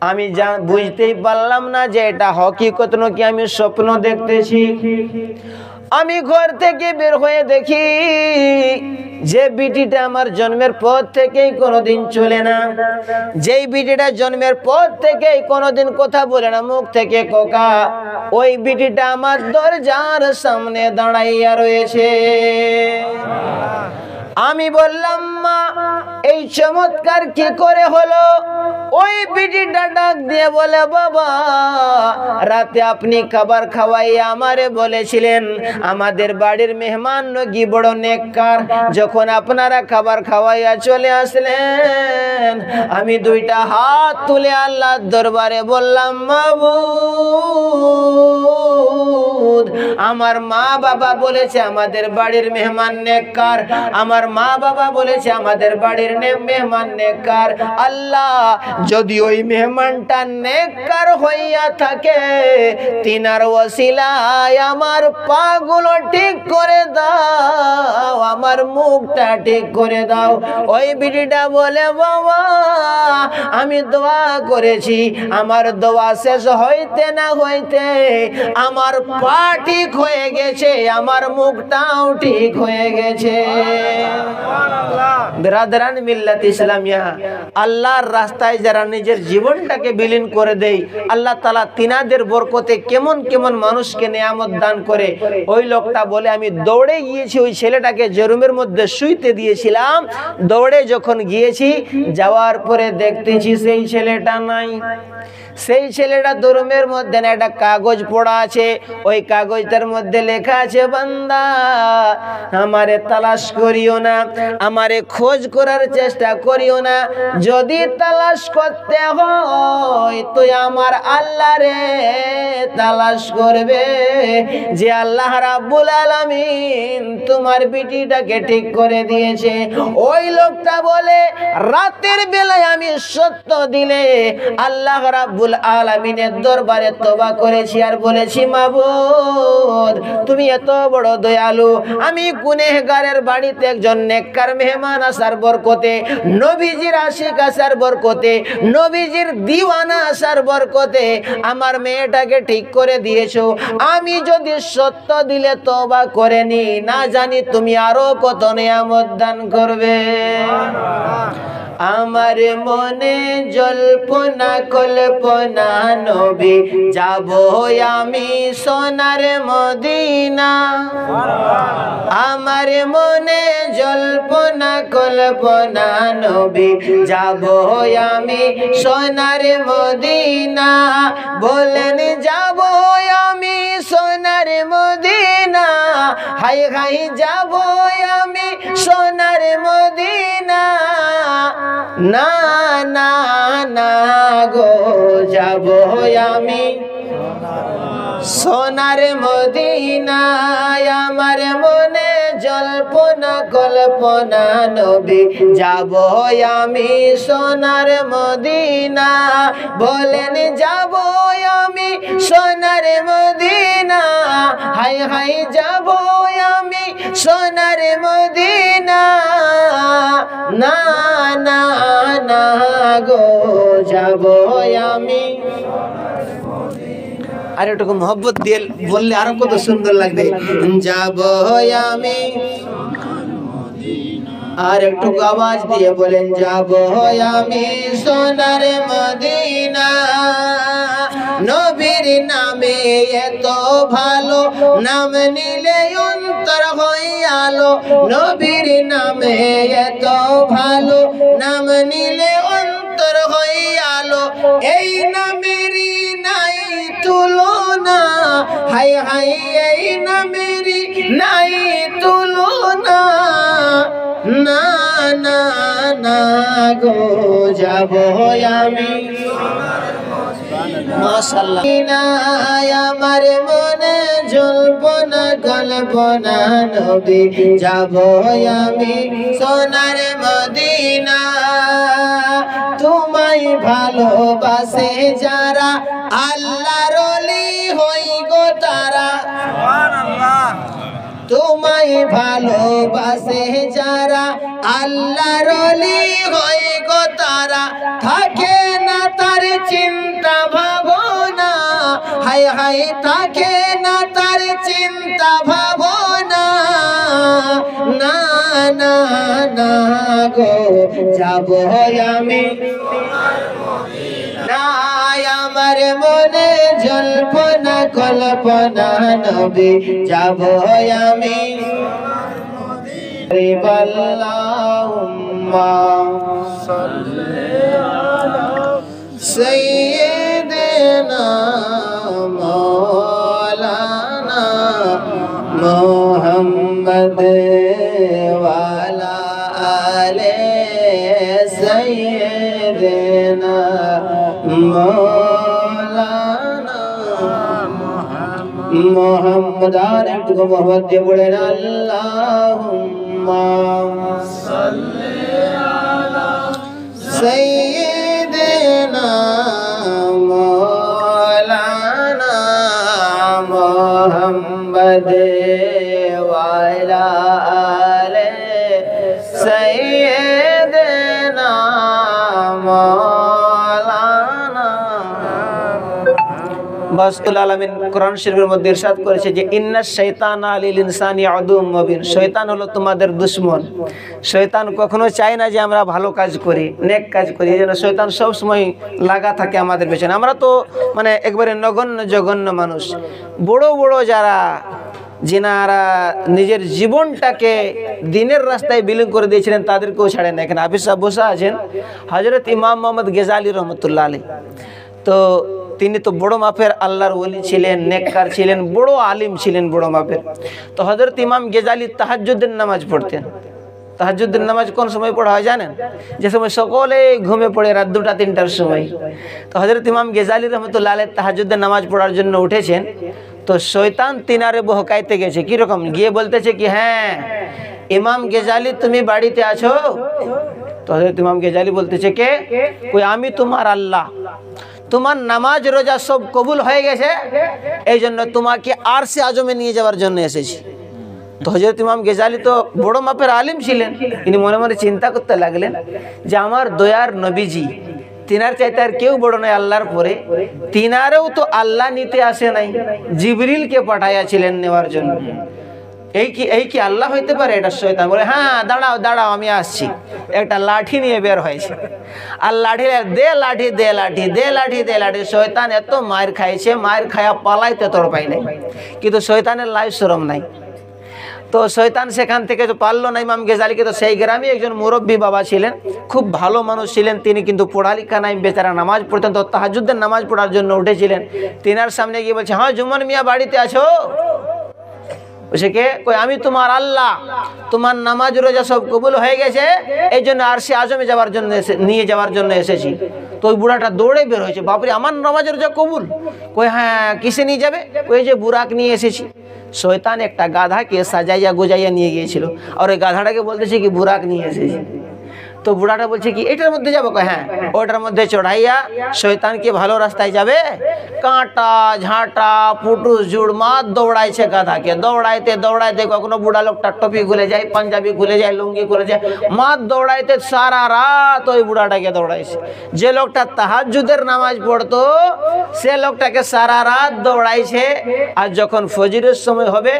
আমি বুঝতেই পারলাম না যে এটা হকিকত নাকি আমি স্বপ্ন দেখতেছি। আমি ঘর থেকে বের হয়ে দেখি যে বিটিটা আমার জন্মের পর থেকেই কোনোদিন চলে না, যেই বিটিটা জন্মের পর থেকেই কোনোদিন কথা বলে না, মুখ থেকে কোকা, ওই বিটিটা আমার দরজার সামনে দাঁড়াইয়া রয়েছে। আমি বললাম, মা এই চমৎকার কি করে হলো? ওই বিটিটা ডাক দিয়ে বলে, বাবা রাতে আপনি খাবার খাওয়াইয়া আমারে বলেছিলেন আমাদের বাড়ির মেহমান নাকি বড় নেককার, যখন আপনারা খাবার খাওয়াইয়া চলে আসলেন, আমি 2টা হাত তুলে আল্লাহর দরবারে বললাম, মাবুদ আমার মা বাবা বলেছে আমাদের বাড়ির মেহমান নেককার, আমার মা বাবা বলেছে আমাদের বাড়ির মেহমান নেককার। আল্লাহ যদি ওই মেহমানটা নেককার হইয়া থাকে, তিনার ওসিলায় আমার পাগুলো ঠিক করে দাও, আমার মুখটা ঠিক করে দাও। ওই বিটিটা বলে, বাবা আমি দোয়া করেছি, আমার দোয়া শেষ হইতে না হইতে আমার পা ঠিক হয়ে গেছে, আমার মুখটাও ঠিক হয়ে গেছে। বিরাদরান মিল্লাত ইসলামিয়া, আল্লাহর রাস্তায় যারা নিজের জীবনটাকে বিলীন করে দেয়, আল্লাহ তাআলা তিনাদের বরকতে কেমন কেমন মানুষকে নিয়ামত দান করে। ওই লোকটা বলে, আমি দৌড়ে গিয়েছি, ওই ছেলেটাকে যে রুমের মধ্যে শুইতে দিয়েছিলাম, দৌড়ে যখন গিয়েছি, যাওয়ার পরে দেখতেছি সেই ছেলেটা নাই। সেই ছেলেটা রুমের মধ্যে না একটা কাগজ পড়া আছে, ওই কাগজটার মধ্যে লেখা আছে, বান্দা আমারে তালাশ করিও না, আমারে খোঁজ করার চেষ্টা করিও না, যদি তালাশ করতে হয় তুই আমার আল্লাহরে তালাশ করবে, যে আল্লাহ রাব্বুল আলামিন তোমার বিটিটাকে ঠিক করে দিয়েছে। ওই লোকটা বলে, রাতের বেলায় আমি সত্য দিলে আল্লাহ রাব্বুল আলামিনের দরবারে তওবা করেছি আর বলেছি, মাবুদ মাবুদ তুমি এত বড় দয়ালু, আমি গুনেহগারের বাড়িতে একজন নেককার মেহমান আসার বরকতে, নবীজির আশিক আসার বরকতে, নবীজির দিওয়ানা আসার বরকতে আমার মেয়েটাকে ঠিক করে দিয়েছো। আমি যদি সত্য দিলে তওবা করে নি, না জানি তুমি আরো কত নিয়ামত দান করবে। আমার মনে জল্পনা কল্পনা নবী যাব আমি সোনার মদিনা। আমার মনে জল্পনা কল্পনা নবী যাব আমি সোনার মদিনা। বলেন যাব আমি সোনার মদিনা, হাই হাই যাব আমি সোনার মদিনা। না না না গো যাব আমি সোনার মদিনায়। আমার মনে জল্পনা কল্পনা নবী যাব আমি সোনার মদিনা। বলেন যাব আমি সোনার মদিনা, হাই হাই যাব আমি সোনার মদিনা। না না না গো যাব আমি। আর একটু মোহব্বত দিয়ে বললে আরো কত সুন্দর লাগবে। যাব আমি, আর একটু আওয়াজ দিয়ে বলেন যাব আমি সোনার মদিনা। নবীর নামে এত ভালো, নাম নিলে অন্তর হয়ে আলো। নবীর নামে এত ভালো, নাম নিলে অন্তর হয়ে আলো। এই নামেরই নাই তুলনা, হাই হাই এই নামেরই নাই তুলনা। না না না গো যাব আমি মাশাআল্লাহ। আমার মনে জল্পনা কল্পনা নবী যাব আমি সোনার মদিনা। তোমায় ভালোবাসে যারা আল্লাহর ওলি হই গো তারা। তোমায় ভালোবাসে যারা আল্লাহর ওলি হই গো তারা। থাকে না তার চিন্তা ভাবনা, হাই হাই থাকে না তার চিন্তা ভাবনা। না না না গো যাব আমি না। আমার মনে জল্পনা কল্পনা নবী যাব আমি। আল্লাহুম্মা সাল্লি আলা সাইয়্যিদিনা মাওলানা মুহাম্মদ ওয়া আলা আলি সাইয়্যিদিনা মাওলানা মুহাম্মদ। আর একটু মোহাম্মদ দিয়ে বলেন আল্লাহুম্মা সাল্লি আলা সাইয়্যিদিনা মাওলানা মুহাম্মদ ওয়া আলা আলি সাইয়্যিদিনা মাওলানা। বাসুল আলামিন কোরআন শরীফের মধ্যে ইরশাদ করেছে যে ইন্নাশ শাইতানা লিল ইনসানি আদুউম মুবিন। শয়তান হলো তোমাদের দুশমন। শয়তান কখনো চায় না যে আমরা ভালো কাজ করি, নেক কাজ করি। এই জন্য শয়তান সব সময় লাগা থাকে আমাদের পেছনে। আমরা তো মানে একবারে নগণ্য জঘন্য মানুষ। বড় বড় যারা যিনারা নিজের জীবনটাকে দিনের রাস্তায় বিলীন করে দিয়েছিলেন তাদেরকেও ছাড়েন না। এখানে হাফিজ সাহেব বসা আছেন, হযরত ইমাম মোহাম্মদ গেজালি রহমতুল্লাহ আলাইহি। তো তিনি তো বড় মাপের আল্লাহর ওলি ছিলেন, নেককার ছিলেন, বড় আলিম ছিলেন বড় মাপের। তো হযরত ইমাম গেজালি তাহাজ্জুদের নামাজ পড়তেন। তাহাজ্জুদের নামাজ কোন সময় পড়া হয় জানেন? যে সময় সকলে ঘুমে পড়ে রাত 2টা-3টার সময়। তো হযরত ইমাম গেজালি রহমতুল্লাহ আলাইহি তাহাজ্জুদের নামাজ পড়ার জন্য উঠেছেন। তো শয়তান তিনারে বহকাইতে গেছে। কিরকম গিয়ে বলতেছে কি, হ্যাঁ ইমাম গেজালি তুমি বাড়িতে আছো? তো হযরত ইমাম গেজালি বলতেছে কে, কই আমি তোমার আল্লাহ, তোমার নামাজ রোজা সব কবুল হয়ে গেছে, এই জন্য তোমাকে আরশে আজমে নিয়ে যাওয়ার জন্য এসেছি। তো হযরত ইমাম গেজালি তো বড় মাপের আলিম ছিলেন, তিনি মনে মনে চিন্তা করতে লাগলেন যে আমার দয়ার নবীজি, তিনার চাইতে আর কেউ বড় নয় আল্লাহর পরে, তিনারেও তো আল্লাহ নিতে আসে নাই, জিবরিলকে পাঠাইয়াছিলেন নেওয়ার জন্য। এই কি আল্লাহ হইতে পারে? এটা শয়তান। বলে হ্যাঁ দাঁড়াও দাঁড়াও আমি আসছি। একটা লাঠি নিয়ে বের হয়েছে, আর লাঠি দে লাঠি দে লাঠি দে লাঠি দে লাঠি। শয়তান এত মার খাইছে, মার খায়া পালাইতে তোর পাই নাই, কিন্তু শয়তানের লাই শরম নাই। তো শয়তান সেখান থেকে তো পারলো না ইমাম গেজালিকে। তো সেই গ্রামে একজন মুরব্বী বাবা ছিলেন, খুব ভালো মানুষ ছিলেন, তিনি কিন্তু পড়ালেখা নাই, বেচারা নামাজ পড়তেন। তো তাহাজ্জুদের নামাজ পড়ার জন্য উঠেছিলেন। তিনার সামনে গিয়ে বলছে, হ্যাঁ জুম্মন মিয়া বাড়িতে আছো? বলছে কে? কই আমি তোমার আল্লাহ, তোমার নামাজ রোজা সব কবুল হয়ে গেছে, এই জন্য আরশে আজমে যাওয়ার জন্য নিয়ে যাওয়ার জন্য এসেছি। তো ওই বুড়াটা দৌড়ে বের হয়েছে, বাপরে আমার নামাজ রোজা কবুল? কই হ্যাঁ, কিসে নিয়ে যাবে? ওই যে বুরাক নিয়ে এসেছি। শয়তান একটা গাধাকে সাজাইয়া গুজাইয়া নিয়ে গিয়েছিল, আর ওই গাধাটাকে বলতেছে কি বুরাক নিয়ে এসেছি। তো বুড়াটা বলছে কি এটার মধ্যে যাবো? হ্যাঁ, ওটার মধ্যে চড়াইয়া শয়তান কি ভালো রাস্তায় যাবে? কাঁটা ঝাঁটা পুটুস জুড় মাত দৌড়াইছে গাধাকে। দৌড়াইতে দৌড়াইতে কখনো বুড়া লোকটা টপি খুলে যায়, পাঞ্জাবি খুলে যায়, লুঙ্গি খুলে যায়, মাত দৌড়াইতে সারা রাত ওই বুড়াটাকে দৌড়াইছে। যে লোকটা তাহাজ্জুদের নামাজ পড়তো সে লোকটাকে সারা রাত দৌড়াইছে। আর যখন ফজরের সময় হবে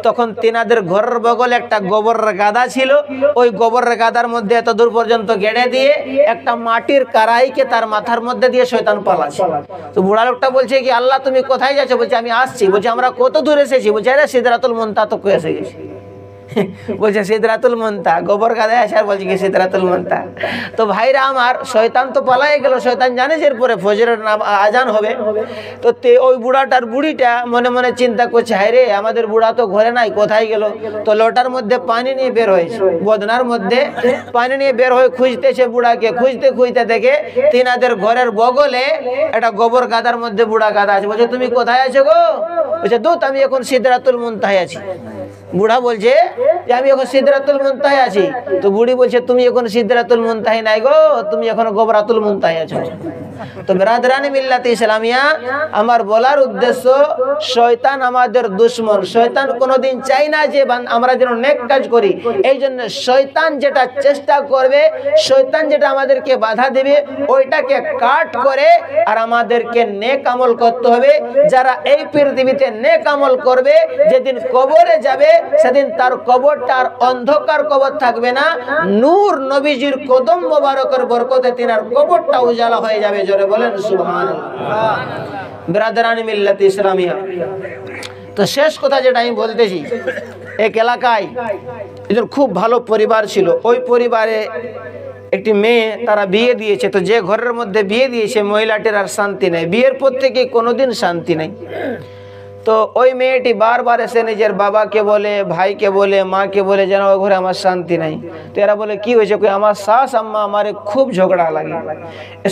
তখন তিনাদের ঘরের বগলে একটা গোবরের গাদা ছিল, ওই গোবরের গাদার মধ্যে এত দূর পর্যন্ত গেড়ে দিয়ে একটা মাটির কারাইকে তার মাথার মধ্যে দিয়ে শয়তান পালাচ্ছে। তো বুড়া লোকটা বলছে কি আল্লাহ তুমি কোথায় যাচ্ছ? বলছে আমি আসছি। বলছে আমরা কত দূর এসেছি? বলছে আরে সিদরাতুল মুনতাহা তো এসে গেছি। বলছে সিদরাতুল মুনতাহা, গোবর গাদায় আসে আর বলছে কি সিদরাতুল মুনতাহা। তো ভাইরা আমার, শয়তান তো পালাই গেল। শয়তান জানে যে এরপরে ফজরের আজান হবে। তো ওই বুড়াটার বুড়িটা মনে মনে চিন্তা করছে, হায় রে আমাদের বুড়া তো ঘরে নাই, কোথায় গেল? তো লোটার মধ্যে পানি নিয়ে বের হয়েছে, বদনার মধ্যে পানি নিয়ে বের হয়ে খুঁজতেছে বুড়াকে। খুঁজতে খুঁজতে দেখে তিনাদের ঘরের বগলে একটা গোবর গাদার মধ্যে বুড়া গাদা আছে। বলছে তুমি কোথায় আছো গো? বলছে দূত আমি এখন সিদরাতুল মুনতাহায় আছি। বুড়া বলছে যে আমি এখন সিদরাতুল মুনতাহায় আছি। তো বুড়ি বলছে তুমি এখন সিদরাতুল মুনতাহায় নাই গো, তুমি এখন গোবরাতুল মুনতাহায় আছো। তো বিরাদরানি মিল্লাতে ইসলামিয়া, আমার বলার উদ্দেশ্য শয়তান আমাদের দুশমন। শয়তান কোনোদিন চাই না যে আমরা যেন নেক কাজ করি। এই জন্য শয়তান যেটা চেষ্টা করবে, শয়তান যেটা আমাদেরকে বাধা দেবে, ওইটাকে কাট করে আর আমাদেরকে নেক আমল করতে হবে। যারা এই পৃথিবীতে নেক আমল করবে, যেদিন কবরে যাবে সেদিন তার কবরটা আর অন্ধকার কবর থাকবে না, নূর নবীজির কদম মোবারকের বরকতে তিনার কবরটা উজালা হয়ে যাবে। জোরে বলেন সুবহানাল্লাহ। বিরাদরানি মিল্লাতে ইসলামিয়া, তো শেষ কথা যেটা আমি বলতেছি, এক এলাকায় একজন খুব ভালো পরিবার ছিল। ওই পরিবারে একটি মেয়ে তারা বিয়ে দিয়েছে। তো যে ঘরের মধ্যে বিয়ে দিয়েছে মহিলাটির আর শান্তি নেই, বিয়ের পর থেকে কোনোদিন শান্তি নেই। তো ওই মেয়েটি বারবার এসে নিজের বাবাকে বলে, ভাইকে বলে, মাকে বলে যেন ওই ঘরে আমার শান্তি নাই। তো এরা বলে কি হয়েছে? কই আমার শাশ আম্মা আমারে খুব ঝগড়া লাগে,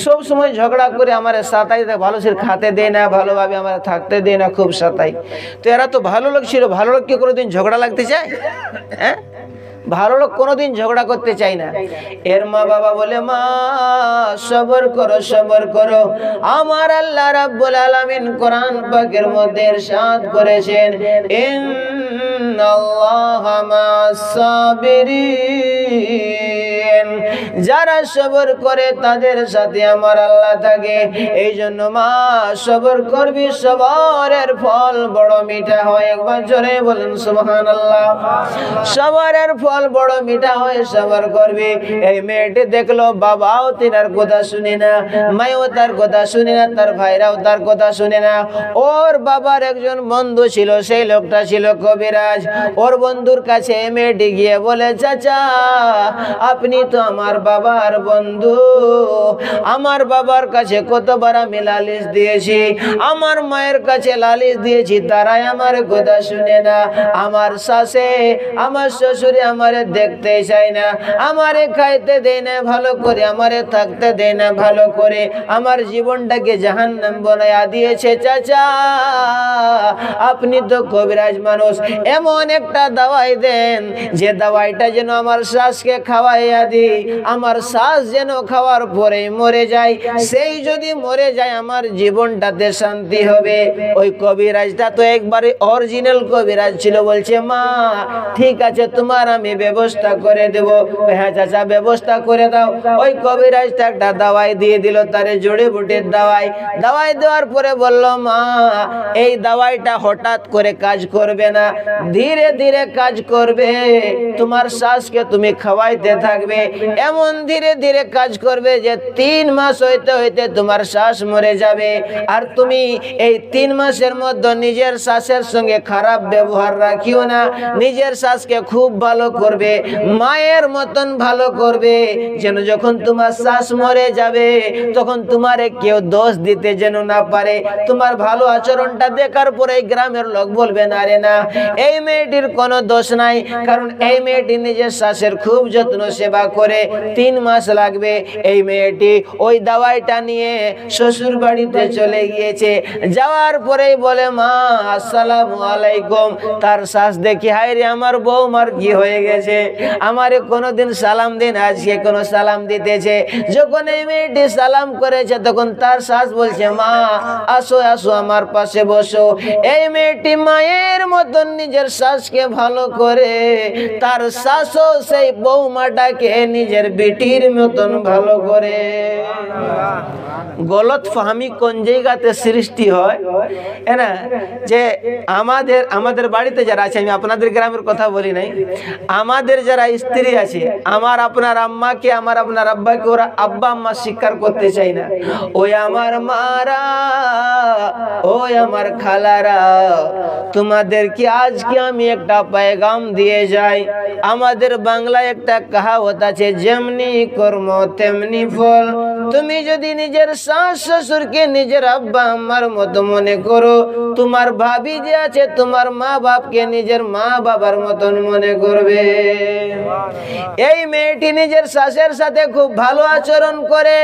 সব সময় ঝগড়া করে আমার সাতাই, ভালো সে খাতে দেয় না, ভালোভাবে আমার থাকতে দেয় না, খুব সাতাই। তো এরা তো ভালো লোক ছিল, ভালো লোক কি কোনোদিন ঝগড়া লাগতে চায়? হ্যাঁ, ভালো লোক কোনোদিন ঝগড়া করতে চাই না। এর মা বাবা বলে মা সবর করো, সবর করো। আমার আল্লাহ রাব্বুল আলামিন কোরআন পাকের মধ্যে ইরশাদ করেছেন, ইন্নাল্লাহা মা'আস সাবিরিন, যারা সবর করে তাদের সাথে আমার আল্লাহ থাকে। এই জন্য মা সবর করবি, সবরের ফল বড় মিঠা হয়। একবার জোরে বলেন সুবহানাল্লাহ। সবরের ফল বড় মিঠা হয়, সবর করবি। এই মেয়েটি দেখলো বাবাও তিনার কথা শুনে না, মাও তার কথা শুনে না, তার ভাইরাও তার কথা শুনে না। ওর বাবার একজন বন্ধু ছিল, সেই লোকটা ছিল কবিরাজ। ওর বন্ধুর কাছে মেয়েটি গিয়ে বলে, চাচা আপনি তো আমার বাবার বন্ধু, আমার বাবার কাছে কতবার আমি লালিশ দিয়েছি, আমার মায়ের কাছে লালিশ দিয়েছি, তারাই আমার কথা শুনে না। আমার শাশে, আমার শ্বশুরে আমারে দেখতে চায় না, আমারে খাইতে দেয় না ভালো করে, আমারে থাকতে দেয় না ভালো করে, আমার জীবনটাকে জাহান্নাম বানায়া দিয়েছে। চাচা আপনি তো কবিরাজ মানুষ, এমন একটা দাওয়াই দেন যে দাওয়াইটা যেন আমার শাশকে খাওয়াইয়া দি, আমার শ্বাস যেন খাওয়ার পরে মরে যায়, সেই যদি মরে যায় আমার জীবনটাতে শান্তি হবে। ওই কবিরাজটা তো একবারে অরিজিনাল কবিরাজ ছিল, বলছে মা ঠিক আছে তোমার আমি ব্যবস্থা করে দেব। হ্যাঁ চাচা ব্যবস্থা করে দাও। ওই কবিরাজটা একটা দাওয়াই দিয়ে দিল, তারে জড়ি বুটির দাওয়াই দেওয়ার পরে বলল মা এই দাওয়াইটা হঠাৎ করে কাজ করবে না, ধীরে ধীরে কাজ করবে, তোমার শ্বাসকে তুমি খাওয়াইতে থাকবে, এমন ধীরে ধীরে কাজ করবে যে 3 মাস হইতে হইতে তোমার শ্বাস মরে যাবে। আর তুমি এই 3 মাসের মধ্যে নিজের শ্বাসের সঙ্গে খারাপ ব্যবহার রাখিও না, নিজের শ্বাসকে খুব ভালো করবে, মায়ের মতন ভালো করবে, যেন যখন তোমার শ্বাস মরে যাবে তখন তোমারে কেউ দোষ দিতে যেন না পারে। তোমার ভালো আচরণটা দেখার পরে গ্রামের লোক বলবে না রে না এই মেয়েটির কোনো দোষ নাই, কারণ এই মেয়েটি নিজের শ্বাসের খুব যত্ন সেবা করে। 3 মাস লাগবে। এই মেয়েটি ওই দাওয়াইটা নিয়ে শ্বশুর বাড়িতে চলে গিয়েছে। যাওয়ার পরেই বলে মা আসসালামু আলাইকুম। তার শ্বাস দেখি হায় রে আমার বৌমার কি হয়ে গেছে, আমারে কোনোদিন সালাম দিন, আজকে কোনো সালাম দিতেছে। যখন এই মেয়েটি সালাম করেছে তখন তার শ্বাস বলছে মা আসো আসো আমার পাশে বসো। এই মেয়েটি মায়ের মতন নিজের শ্বাসকে ভালো করে, তার শ্বাসও সেই বৌমাটাকে নিজের বেটির মতন ভালো করে। গলত ফাহমি কোন জায়গাতে সৃষ্টি হয় না, যে আমাদের বাড়িতে যারা আছে, আমি আপনাদের গ্রামের কথা বলি নাই, আমাদের যারা স্ত্রী আছে, আমার আপনার আম্মাকে আমার আপনার আব্বাকে ওরা আব্বা আম্মা স্বীকার করতে চাই না। ওই আমার মারা, ওই আমার খালারা, তোমাদেরকে আজকে আমি একটা পেগাম দিয়ে যাই। আমাদের বাংলায় একটা কাহাবত আছে, যেমনি কর্ম তেমনি ফল। তুমি যদি নিজের শাশ শ্বশুরকে নিজের আব্বা আম্মার মতো মনে করো, তোমার ভাবি যে আছে তোমার মা বাপকে নিজের মা বাবার মতন মনে করবে। এই মেয়েটি নিজের শাশের সাথে খুব ভালো আচরণ করে।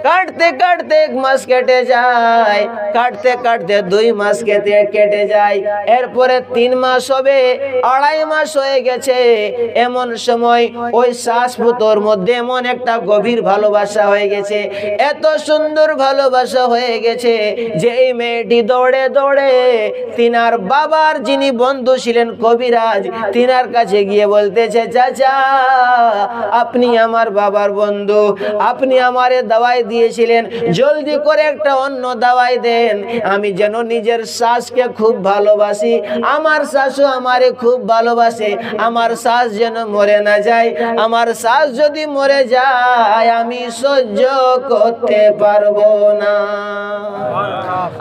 কাটতে কাটতে 1 মাস কেটে যায়, কাটতে কাটতে 2 মাস কেটে যায়, এরপরে 3 মাস হবে, 2.5 মাস হয়ে গেছে। এমন সময় ওই শাশ পুতোর মধ্যে এমন একটা গভীর ভালোবাসা হয়ে গেছে, এত সুন্দর ভালোবাসা হয়ে গেছে যে এই মেয়েটি দৌড়ে দৌড়ে তিনার বাবার যিনি বন্ধু ছিলেন কবিরাজ, তিনার কাছে গিয়ে বলতেছে চাচা আপনি আমার বাবার বন্ধু, আপনি আমারে দাওয়াই দিয়েছিলেন, জলদি করে একটা অন্য দাওয়াই দেন, আমি যেন নিজের শ্বাসকে খুব ভালোবাসি, আমার শাশু আমারে খুব ভালোবাসে, আমার শ্বাস যেন মরে না যায়, আমার শ্বাস যদি মরে যায় আমি সহ্য করতে পারবো না,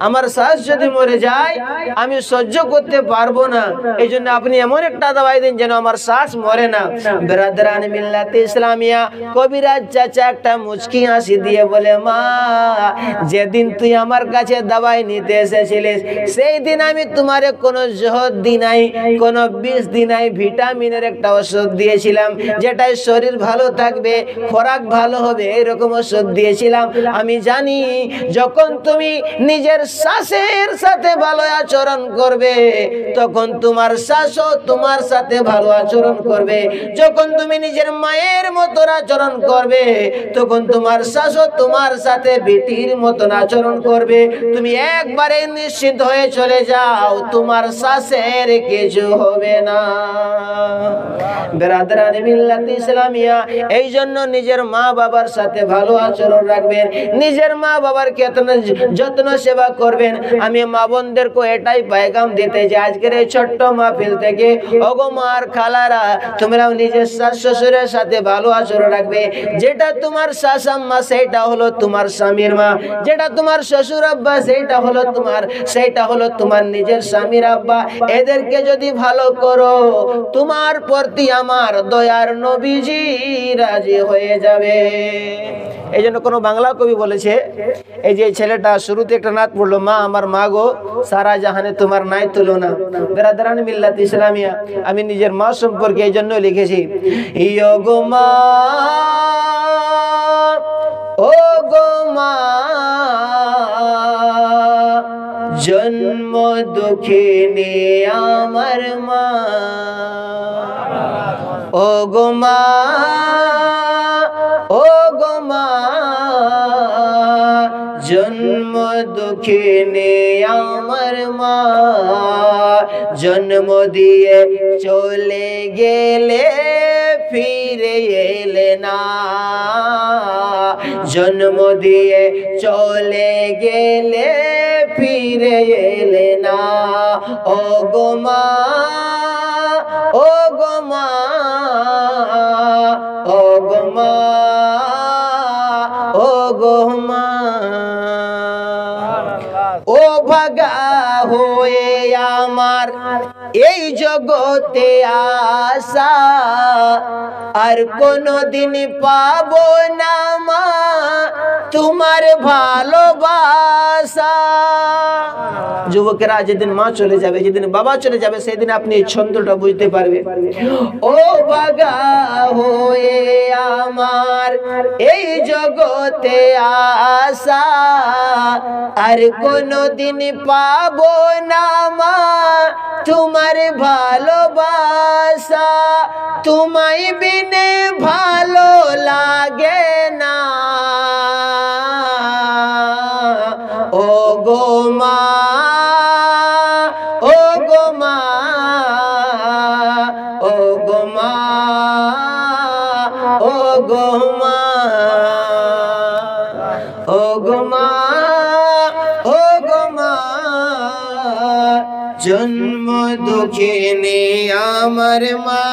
আমার শ্বাস যদি মরে যায় আমি সহ্য করতে পারবো না, এই জন্য আপনি এমন একটা দাওয়াই দেন যেন আমার শ্বাস মরে না। বেরাদরান মিল্লাত ইসলামিয়া কবিরাজ চাচা একটা মুচকি হাসি দিয়ে বলে মা যেদিন তুই আমার কাছে দাওয়াই নিতে এসেছিলিস সেই দিন আমি তোমারে কোনো জহর দিই নাই, কোনো বিষ দিই নাই, ভিটামিনের একটা ওষুধ দিয়েছিলাম যেটাই শরীর ভালো থাকবে, খোরাক ভালো হবে, এরকম ওষুধ দিয়েছিলাম। আমি জানি যখন তুমি নিজের শ্বাসের সাথে ভালো আচরণ করবে তখন তোমার শ্বাসও তোমার সাথে ভালো আচরণ করবে, যখন তুমি নিজের মায়ের মতো আচরণ করবে তখন তোমার শ্বাসও তোমার সাথে বেটির মতন আচরণ করবে। তুমি একবারে নিশ্চিন্ত হয়ে চলে যাও, তোমার শ্বাসের কিছু হবে না। বেরাদরান মিল্লাত ইসলামিয়া এই জন্য নিজের মা বাবার সাথে ভালো আচরণ রাখবেন, নিজের মা বাবার যত্ন সেবা করবেন। আমি মা বোনদেরকে এটাই পেগাম দিতে যে আজকের এই ছোট্ট মাহফিল থেকে ওগো মার খালারা তোমরাও নিজের শাশ শ্বশুরের সাথে ভালো আচরণ রাখবে। যেটা তোমার শাশ আম্মা সেটা হলো তোমার স্বামীর মা, যেটা তোমার শ্বশুর আব্বা সেটা হলো তোমার নিজের স্বামীর আব্বা। এদেরকে যদি ভালো করো তোমার প্রতি আমার দয়ার নবীজি রাজি হয়ে যাবে। এই জন্য কোনো বাংলা কবি বলেছে, এই যে ছেলেটা শুরুতে একটা নাত পড়লো, মা আমার মা গো সারা জাহানে তোমার নাই তুলনা। বেরাদরান মিল্লাত ইসলামিয়া আমি নিজের মা সম্পর্কে এই জন্য লিখেছি, ইয়ো গো মা ও গো মা জন্ম দুঃখিনী আমার মা, ও গো মা ও জন্ম দুঃখিনী আমার মা, জন্ম দিয়ে চলে গেলে ফিরে এলে না, জন্ম দিয়ে চলে গেলে ফিরে এলে না। ও গো মা, ও গো মা, ও গো মা, ও গো মা। ও ভাগা হয়ে আমার এই জগতে আসা, আর কোনদিন পাবো না মা তোমার ভালোবাসা। যুবকেরা, যেদিন মা চলে যাবে, যেদিন বাবা চলে যাবে, সেদিন আপনি এই ছন্দটা বুঝতে পারবেন। ও ভাগা হয়ে আমার এই জগতে আসা, আর কোনদিন পাবো না মা তোমার ভালোবাসা। তোমায় বিনে ভালো লাগে না, ও গো মা, ও গো মা, ও গো মা, ও গো মা, ও গো মা, ও গো মা। জন্ম দুঃখিনী আমার মা।